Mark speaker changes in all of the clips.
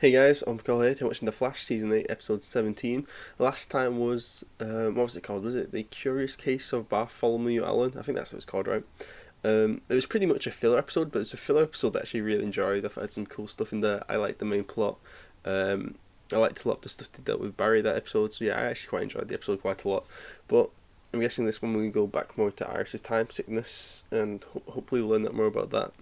Speaker 1: Hey guys, I'm Cole here. You're watching The Flash Season 8, Episode 17. Last time was, what was it called? Was it The Curious Case of Bartholomew Allen? I think that's what it's called, right? It was pretty much a filler episode, but it's a filler episode that I actually really enjoyed. I thought it had some cool stuff in there. I liked the main plot. I liked a lot of the stuff they dealt with Barry that episode, so yeah, I actually quite enjoyed the episode quite a lot. But I'm guessing this one we go back more to Iris's time sickness, and hopefully we'll learn that more about that.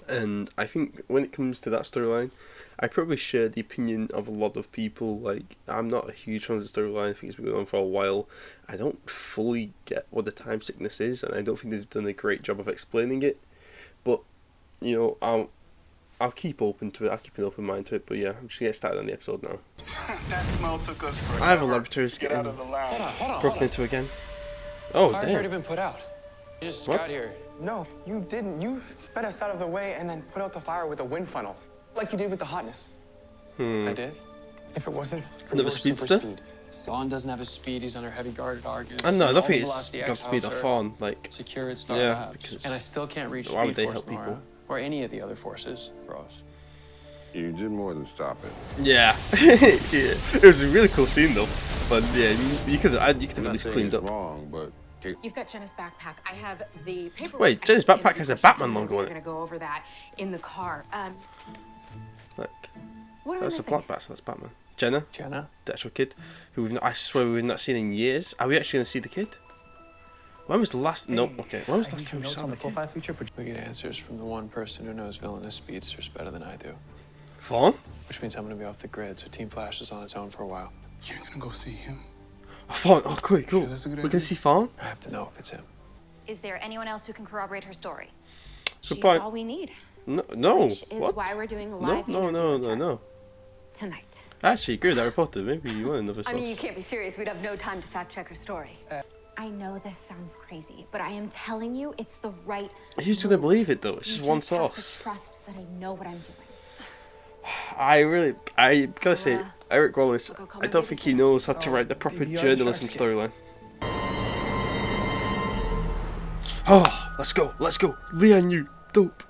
Speaker 1: And I think when it comes to that storyline, I probably share the opinion of a lot of people. Like, I'm not a huge fan of the storyline. I think it's been going on for a while. I don't fully get what the time sickness is, and I don't think they've done a great job of explaining it. But I'll keep open to it. I'll keep an open mind to it. But yeah, I'm just gonna get started on the episode now.
Speaker 2: That smell took us forever.
Speaker 1: I have a laboratory
Speaker 2: Get out of the lounge.
Speaker 3: Hold on.
Speaker 1: broken into again. Oh
Speaker 3: Fire's already
Speaker 1: damn!
Speaker 3: been put out. You just
Speaker 1: What?
Speaker 3: got here.
Speaker 4: No, you didn't. You sped us out of the way and then put out the fire with a wind funnel. Like you did with the hotness.
Speaker 3: I did.
Speaker 4: If it wasn't for
Speaker 1: Another
Speaker 4: your super
Speaker 1: speedster?
Speaker 4: speed.
Speaker 3: Vaughn doesn't have his speed. He's under heavy guarded Argus.
Speaker 1: I don't know. I don't
Speaker 3: All
Speaker 1: think
Speaker 3: the
Speaker 1: it's
Speaker 3: Velocity
Speaker 1: got
Speaker 3: X
Speaker 1: speed or
Speaker 3: House are
Speaker 1: Fawn. Like,
Speaker 3: secure at Star
Speaker 1: yeah,
Speaker 3: Labs.
Speaker 1: because
Speaker 3: And I still can't reach
Speaker 1: why would
Speaker 3: Speed
Speaker 1: they
Speaker 3: Force
Speaker 1: help people?
Speaker 3: Nora, or any of the other forces, Ross.
Speaker 5: You did more than stop it.
Speaker 1: yeah, yeah. It was a really could seeing though. But yeah, you could have
Speaker 5: I'm
Speaker 1: at
Speaker 5: not
Speaker 1: least
Speaker 5: saying
Speaker 1: cleaned
Speaker 5: it's
Speaker 1: up.
Speaker 5: wrong, but
Speaker 6: You've got Jenna's backpack. I have the paperwork.
Speaker 1: Wait,
Speaker 6: I
Speaker 1: Jenna's
Speaker 6: have the
Speaker 1: backpack has a
Speaker 6: interview
Speaker 1: Batman
Speaker 6: questions, and
Speaker 1: logo on
Speaker 6: We're
Speaker 1: it.
Speaker 6: gonna go over that in the car.
Speaker 1: Like,
Speaker 6: What are we
Speaker 1: that's a
Speaker 6: missing?
Speaker 1: Black Bat, so that's Batman. Jenna,
Speaker 3: Jenna?
Speaker 1: the actual kid, who I swear we've not seen in years. Are we actually gonna see the kid? When was the last? No, okay. When was the last time we saw the kid?
Speaker 3: We get answers from the one person who knows villainous speedsters better than I do.
Speaker 1: Fawn?
Speaker 3: Which means I'm gonna be off the grid, so Team Flash is on its own for a while.
Speaker 2: You're gonna go see him?
Speaker 1: Oh, Fawn. Oh, cool.
Speaker 2: Sure, that's a good
Speaker 1: We're gonna
Speaker 2: idea.
Speaker 1: see Fawn.
Speaker 3: I have to know if it's him.
Speaker 7: Is there anyone else who can corroborate her story?
Speaker 6: She's
Speaker 1: point.
Speaker 6: all we need,
Speaker 1: No, no.
Speaker 6: which is
Speaker 1: What?
Speaker 6: why we're doing a
Speaker 1: No,
Speaker 6: live
Speaker 1: no,
Speaker 6: interview
Speaker 1: no,
Speaker 6: with
Speaker 1: no,
Speaker 6: her
Speaker 1: no.
Speaker 6: tonight.
Speaker 1: I actually agree with Harry Potter. Maybe you want another
Speaker 7: I
Speaker 1: source.
Speaker 7: mean, you can't be serious. We'd have no time to fact check her story.
Speaker 6: I know this sounds crazy, but I am telling you, it's the right.
Speaker 1: Who's gonna
Speaker 6: move.
Speaker 1: believe it though? It's
Speaker 6: You
Speaker 1: just one
Speaker 6: just have to
Speaker 1: source.
Speaker 6: trust that I know what I'm doing.
Speaker 1: I gotta say, Eric Wallace.
Speaker 6: I'll go call
Speaker 1: I
Speaker 6: my
Speaker 1: don't think he
Speaker 6: babysitter.
Speaker 1: knows how to write the proper
Speaker 4: DVR
Speaker 1: journalism
Speaker 4: sharks
Speaker 1: storyline. Oh, let's go, Leon, you dope.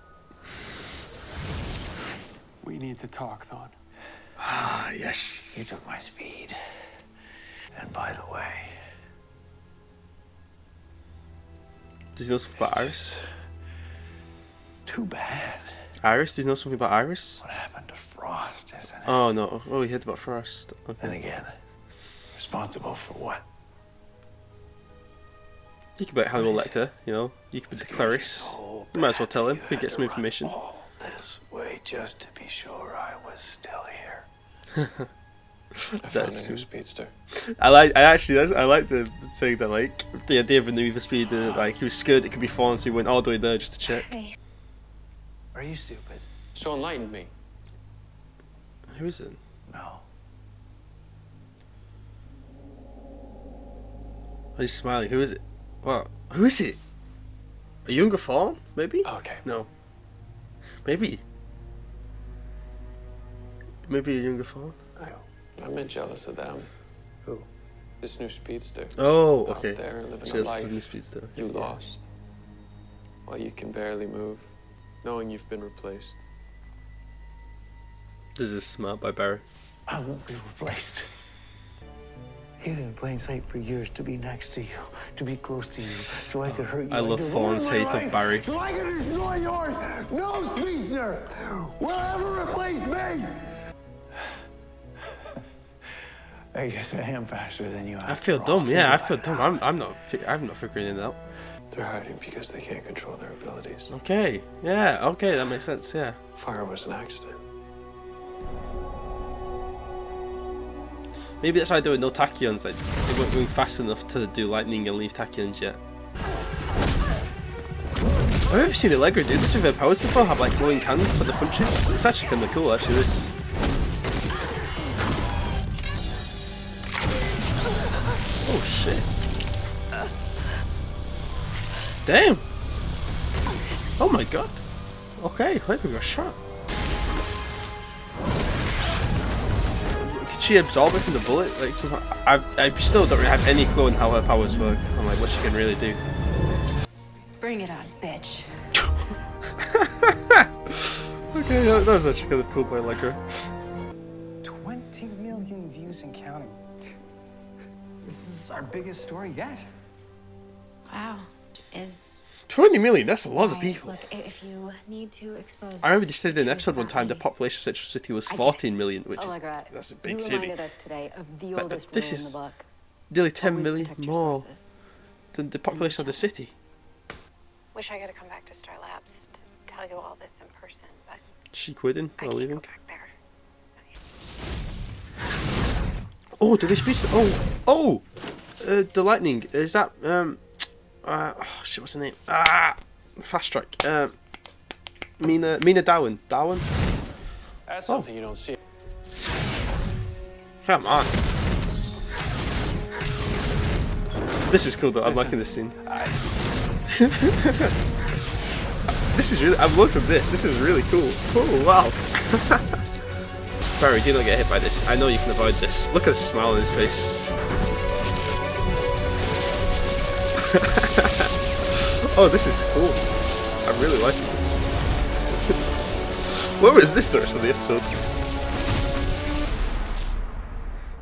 Speaker 3: We need to talk, Thawne.
Speaker 1: Ah, yes.
Speaker 8: You took my speed. And by the way,
Speaker 1: Does he know something about Iris?
Speaker 8: it's too bad
Speaker 1: Iris? Does he know something about Iris?
Speaker 8: what happened to Frost, isn't it?
Speaker 1: Oh no. Oh, he heard about Frost.
Speaker 8: Then
Speaker 1: Okay.
Speaker 8: again, responsible for what?
Speaker 1: You could be like Hannibal Lecter, you know. You could be the Clarice.
Speaker 8: So
Speaker 1: You might as well
Speaker 8: bad
Speaker 1: tell him.
Speaker 8: you
Speaker 1: He
Speaker 8: had
Speaker 1: gets
Speaker 8: to
Speaker 1: some
Speaker 8: run
Speaker 1: information.
Speaker 8: all this way just to be sure I was still here.
Speaker 3: I found
Speaker 1: That's
Speaker 3: a new
Speaker 1: true.
Speaker 3: speedster.
Speaker 1: I like the saying that, like, the idea of a new speed. Like, he was scared it could be Fawn, so he went all the way there just to check.
Speaker 6: Hey,
Speaker 8: Are you stupid?
Speaker 3: So enlighten me.
Speaker 1: Who is it?
Speaker 8: No.
Speaker 1: Oh, he's smiling. Who is it? What? Who is it? A younger Fawn? Maybe?
Speaker 3: Okay.
Speaker 1: No. Maybe. Maybe a younger Fawn?
Speaker 3: I'm a bit jealous of them.
Speaker 8: Who?
Speaker 3: This new speedster.
Speaker 1: Oh,
Speaker 3: Out
Speaker 1: okay.
Speaker 3: there living
Speaker 1: She
Speaker 3: a
Speaker 1: has
Speaker 3: life
Speaker 1: the new speedster.
Speaker 3: you lost. While you can barely move, knowing you've been replaced.
Speaker 1: This is smart by Barry.
Speaker 8: I won't be replaced. Hid in plain sight for years to be next to you, to be close to you, so I could hurt you.
Speaker 1: I love
Speaker 8: and
Speaker 1: Fawn's
Speaker 8: ruin
Speaker 1: hate
Speaker 8: my
Speaker 1: of
Speaker 8: life,
Speaker 1: Barry.
Speaker 8: So I can destroy yours. No, Speedster will ever replace me. I guess I am faster than you.
Speaker 1: I feel dumb. Yeah, I feel dumb. I'm not figuring it out.
Speaker 3: They're hiding because they can't control their abilities.
Speaker 1: Okay. Yeah. Okay, that makes sense. Yeah.
Speaker 3: Fire was an accident.
Speaker 1: Maybe that's why I do it no tachyons. Like, they weren't moving fast enough to do lightning and leave tachyons yet. I've never seen Allegra do this with her powers before. Have like glowing hands for the punches. It's actually kind of cool. Actually, this. Oh shit! Damn! Oh my god! Okay, Allegra got shot. Could she absorb it from the bullet? Like somehow? I still don't really have any clue on how her powers work. I'm like, what she can really do.
Speaker 6: bring it on, bitch.
Speaker 1: Okay, that was actually kind of cool by Allegra.
Speaker 4: years and counting. This is our biggest story yet.
Speaker 6: Wow. Is
Speaker 1: 20 million, that's a lot of
Speaker 6: right.
Speaker 1: people.
Speaker 6: Look, if you need to expose.
Speaker 1: I remember they said in an
Speaker 6: truth
Speaker 1: episode one
Speaker 6: about
Speaker 1: time the
Speaker 6: me-
Speaker 1: population of Central City was
Speaker 7: I get it.
Speaker 1: 14 million, which is
Speaker 7: Allegra,
Speaker 1: that's a big
Speaker 7: you
Speaker 1: city.
Speaker 7: reminded us today of the
Speaker 1: But
Speaker 7: oldest
Speaker 1: this
Speaker 7: rule in
Speaker 1: is
Speaker 7: the book.
Speaker 1: nearly 10
Speaker 7: Always
Speaker 1: million
Speaker 7: protect your
Speaker 1: more
Speaker 7: sources.
Speaker 1: than the population of the city.
Speaker 9: Wish I could have come back to Star Labs to tell you all this in person, but
Speaker 1: She quitting
Speaker 9: I
Speaker 1: or
Speaker 9: can't
Speaker 1: leaving?
Speaker 9: go back there.
Speaker 1: Oh, did they speak to... the lightning. Is that... shit, what's her name? Fast Track. Mina Darwin. Darwin?
Speaker 3: That's something you don't see.
Speaker 1: Come on. This is cool though, I'm liking this scene. This is really... I'm loving this. This is really cool. Oh, wow. Barry, do not get hit by this. I know you can avoid this. Look at the smile on his face. Oh, this is cool. I really like this. Where was this the rest of the episode?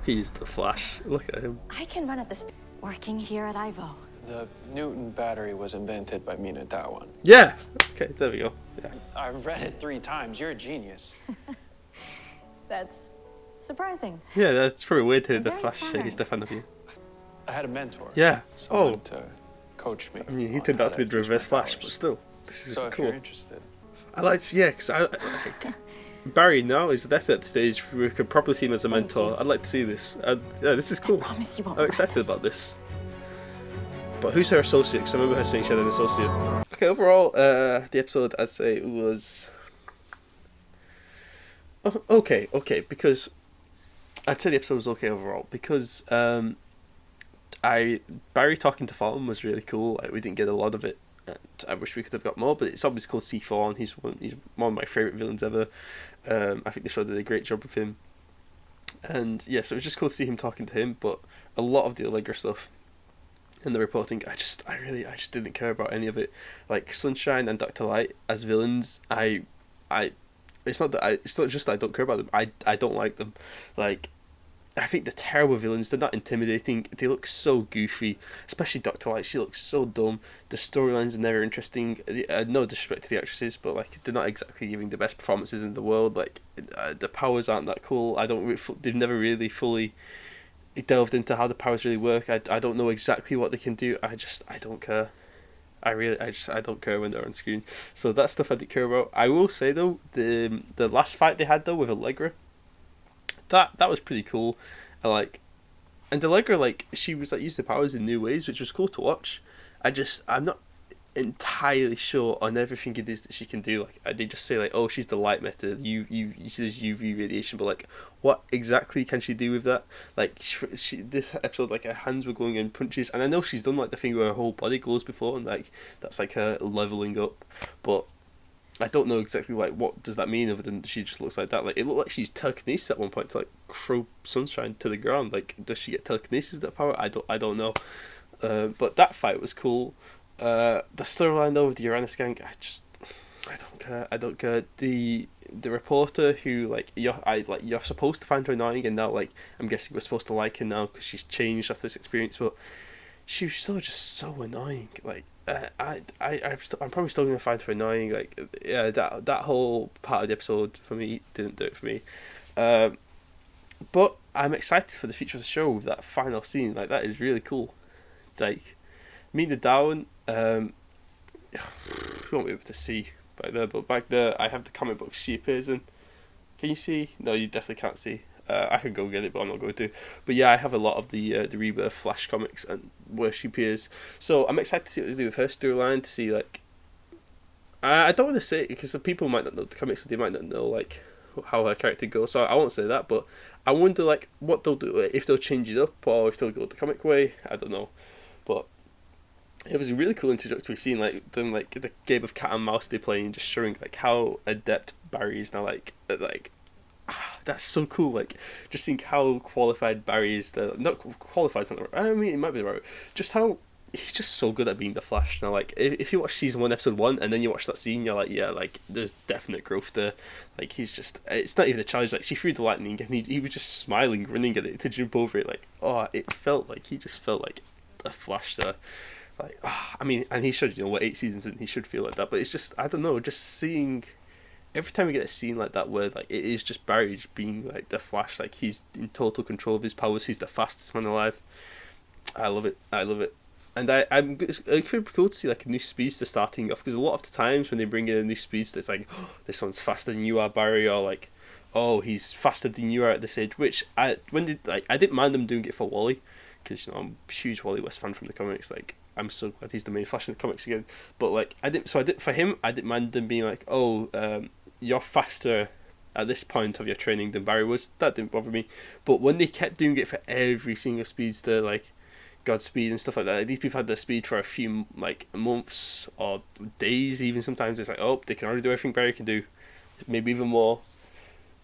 Speaker 1: He's the Flash. Look at him.
Speaker 7: I can run at this working here at Ivo.
Speaker 3: The Newton battery was invented by Mina Darwin.
Speaker 1: Yeah. Okay, there we go. Yeah.
Speaker 3: I've read it 3 times. You're a genius.
Speaker 7: That's surprising.
Speaker 1: Yeah, that's pretty weird to hear the
Speaker 7: Very
Speaker 1: Flash say
Speaker 7: flattering.
Speaker 1: he's the fan of you.
Speaker 3: I had a mentor.
Speaker 1: Yeah.
Speaker 3: Someone
Speaker 1: Oh.
Speaker 3: to coach me.
Speaker 1: I mean, he
Speaker 3: on
Speaker 1: turned
Speaker 3: how
Speaker 1: out to be
Speaker 3: to
Speaker 1: the
Speaker 3: use my
Speaker 1: Reverse Flash,
Speaker 3: powers.
Speaker 1: but still, this is
Speaker 3: So if
Speaker 1: cool.
Speaker 3: you're interested,
Speaker 1: I like, yeah, because Barry now is definitely at the stage where we could probably see him as a
Speaker 6: Thank
Speaker 1: mentor.
Speaker 6: you.
Speaker 1: I'd like to see this. Yeah, this is cool.
Speaker 6: promise you won't
Speaker 1: I'm
Speaker 6: regret
Speaker 1: excited
Speaker 6: this.
Speaker 1: about this. But who's her associate? Because I remember her saying she had an associate. Okay, overall, the episode I'd say was okay, because I'd say the episode was okay overall because Barry talking to Fallon was really cool. Like, we didn't get a lot of it, and I wish we could have got more. But it's obviously cool to see Fallon. He's one of my favorite villains ever. I think the show did a great job with him, and yeah, so it was just cool to see him talking to him. But a lot of the Allegra stuff and the reporting, I just didn't care about any of it. Like Sunshine and Dr. Light as villains, it's not just that I don't care about them. I don't like them. Like, I think they're terrible villains. They're not intimidating. They look so goofy, especially Dr. Light. She looks so dumb. The storylines are never interesting. No disrespect to the actresses, but like, they're not exactly giving the best performances in the world. Like, the powers aren't that cool. They've never really fully delved into how the powers really work. I don't know exactly what they can do. I don't care. I don't care when they're on screen. So that's stuff I didn't care about. I will say though, the last fight they had though with Allegra, that was pretty cool. And Allegra, like, she was like using the powers in new ways, which was cool to watch. I'm not entirely sure on everything it is that she can do. Like, they just say like, oh, she's the light method. She does UV radiation, but like, what exactly can she do with that? Like, she this episode, like, her hands were glowing in punches, and I know she's done like the thing where her whole body glows before, and like that's like her leveling up, but I don't know exactly like what does that mean other than she just looks like that. Like, it looked like she used telekinesis at one point to like throw Sunshine to the ground. Like, does she get telekinesis with that power? I don't know. But that fight was cool. The storyline though with the Uranus gang, I don't care. The reporter who you're supposed to find her annoying, and now like I'm guessing we're supposed to like her now because she's changed after this experience, but she was still just so annoying. Like, I'm probably still gonna find her annoying. Like, yeah, that whole part of the episode for me didn't do it for me. But I'm excited for the future of the show with that final scene. Like, that is really cool. Like, Mina Darwin, you won't be able to see back there, but back there I have the comic books she appears in. Can you see? No, you definitely can't see. I could go get it, but I'm not going to. But yeah, I have a lot of the Rebirth Flash comics and where she appears. So I'm excited to see what they do with her storyline. To see, like, I don't want to say it because some people might not know the comics, so they might not know like how her character goes. So I won't say that, but I wonder like what they'll do, if they'll change it up or if they'll go the comic way. I don't know, but it was a really cool introductory scene, like them, like the game of cat and mouse they play, and just showing like how adept Barry is now. Like that's so cool. Like, just seeing how qualified Barry is. Not qualified, not the right. I mean, it might be the right. Just how he's just so good at being the Flash. Now, like if you watch season 1, episode 1, and then you watch that scene, you're like, yeah, like there's definite growth there. Like he's just, it's not even a challenge. Like she threw the lightning, and he was just smiling, running at it to jump over it. Like, oh, it felt like he just felt like a Flash there. Like, oh, I mean, and he should, what, 8 seasons in, he should feel like that. But it's just, I don't know, just seeing. Every time we get a scene like that where like it is just Barry just being like the Flash, like he's in total control of his powers, he's the fastest man alive. I love it. And it's pretty cool to see like a new speedster starting off, because a lot of the times when they bring in a new speedster, it's like, oh, this one's faster than you are, Barry, or like, oh, he's faster than you are at this age. Which I didn't mind them doing it for Wally, because I'm a huge Wally West fan from the comics. Like I'm so glad he's the main Flash in the comics again. But like I didn't mind them being like, oh, you're faster at this point of your training than Barry was. That didn't bother me. But when they kept doing it for every single speedster, like Godspeed and stuff like that, these people had their speed for a few like months or days even. Sometimes it's like, oh, they can already do everything Barry can do, maybe even more.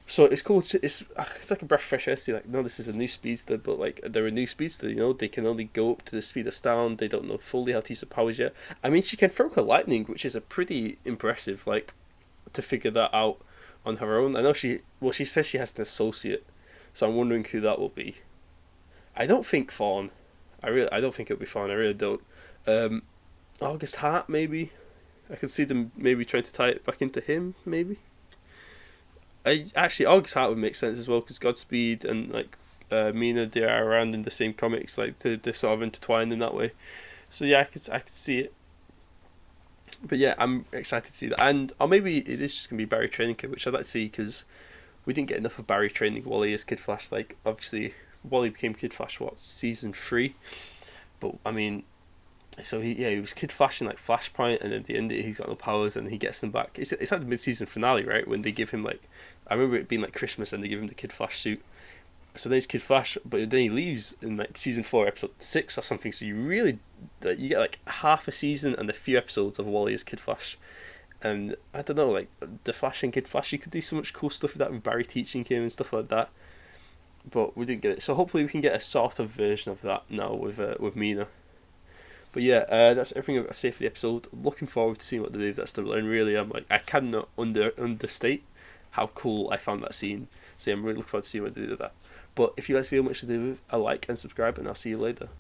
Speaker 1: So it's cool. It's like a breath of fresh air to see like, no, this is a new speedster, but like they're a new speedster, they can only go up to the speed of sound. They don't know fully how to use the powers yet. I mean, she can throw her lightning, which is a pretty impressive, like, to figure that out on her own. I know she says she has an associate, so I'm wondering who that will be. I don't think Fawn. I don't think it'll be Fawn. I really don't. August Hart, maybe. I could see them maybe trying to tie it back into him, maybe. August Hart would make sense as well, because Godspeed and like Mina, they are around in the same comics, like to sort of intertwine in that way. So yeah, I could see it. But yeah, I'm excited to see that. Or maybe it is just going to be Barry training Kid, which I'd like to see, because we didn't get enough of Barry training Wally as Kid Flash. Like, obviously, Wally became Kid Flash, season 3? But, I mean, so he was Kid Flash in, like, Flashpoint, and at the end he's got no powers, and he gets them back. It's like the mid-season finale, right? When they give him, like, I remember it being, like, Christmas, and they give him the Kid Flash suit. So then he's Kid Flash, but then he leaves in like season 4, episode 6 or something. So you get like half a season and a few episodes of Wally as Kid Flash. And I don't know, like the Flash and Kid Flash, you could do so much cool stuff with that, with Barry teaching him and stuff like that. But we didn't get it. So hopefully we can get a sort of version of that now with Mina. But yeah, that's everything I've got to say for the episode. Looking forward to seeing what they do with that storyline. Really, I cannot understate how cool I found that scene. So I'm really looking forward to seeing what they do with that. But if you like this video, make sure to leave a like and subscribe, and I'll see you later.